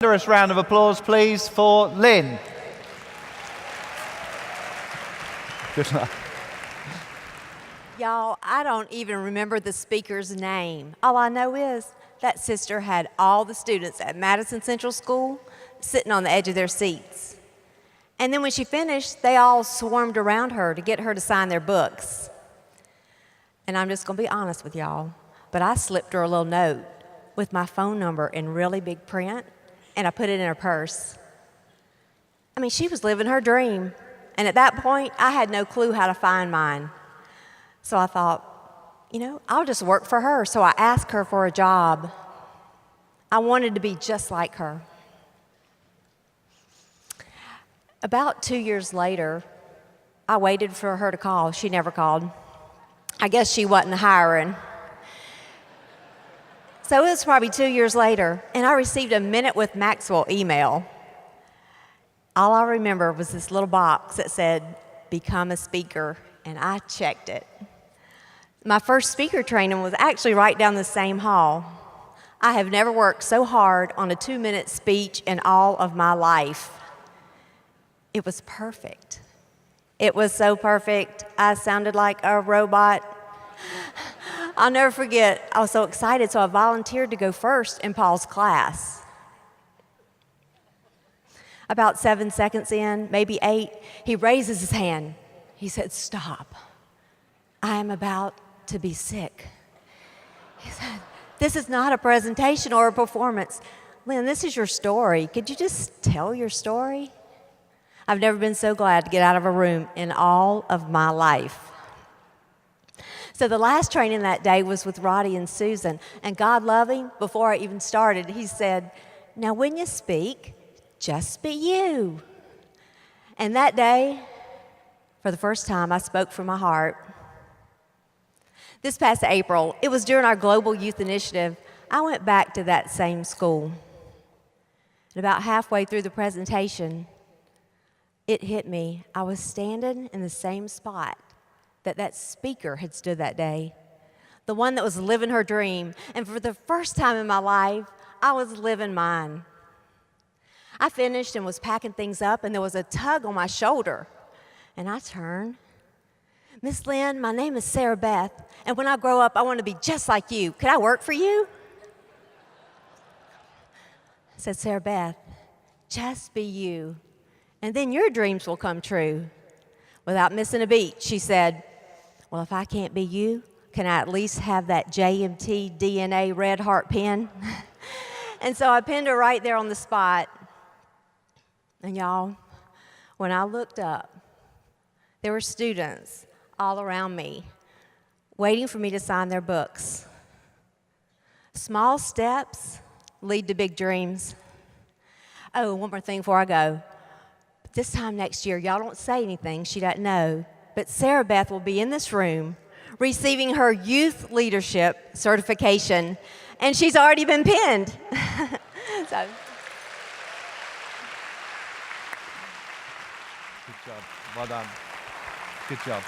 Thunderous round of applause, please, for Lynne. Good luck. Y'all, I don't even remember the speaker's name. All I know is that sister had all the students at Madison Central School sitting on the edge of their seats. And then when she finished, they all swarmed around her to get her to sign their books. And I'm just going to be honest with y'all, but I slipped her a little note with my phone number in really big print, and I put it in her purse. I mean, she was living her dream. And at that point, I had no clue how to find mine. So I thought, I'll just work for her. So I asked her for a job. I wanted to be just like her. About 2 years later, I waited for her to call. She never called. I guess she wasn't hiring. So it was probably 2 years later, and I received a Minute with Maxwell email. All I remember was this little box that said, "Become a speaker," and I checked it. My first speaker training was actually right down the same hall. I have never worked so hard on a 2-minute speech in all of my life. It was perfect. It was so perfect, I sounded like a robot. I'll never forget, I was so excited, so I volunteered to go first in Paul's class. About 7 seconds in, maybe 8, he raises his hand. He said, "Stop. I am about to be sick." He said, "This is not a presentation or a performance. Lynne, this is your story. Could you just tell your story?" I've never been so glad to get out of a room in all of my life. So the last training that day was with Roddy and Susan, and God loving, before I even started, he said, "Now when you speak, just be you." And that day, for the first time, I spoke from my heart. This past April, it was during our Global Youth Initiative, I went back to that same school. And about halfway through the presentation, it hit me. I was standing in the same spot that speaker had stood that day, the one that was living her dream. And for the first time in my life, I was living mine. I finished and was packing things up, and there was a tug on my shoulder. And I turned. "Miss Lynne, my name is Sarah Beth, and when I grow up, I want to be just like you. Could I work for you?" I said, "Sarah Beth, just be you, and then your dreams will come true." Without missing a beat, she said, "Well, if I can't be you, can I at least have that JMT DNA red heart pen?" And so I pinned her right there on the spot. And y'all, when I looked up, there were students all around me waiting for me to sign their books. Small steps lead to big dreams. Oh, one more thing before I go. This time next year, y'all don't say anything, she doesn't know, but Sarah Beth will be in this room receiving her youth leadership certification, and she's already been pinned. So. Good job. Well done. Good job.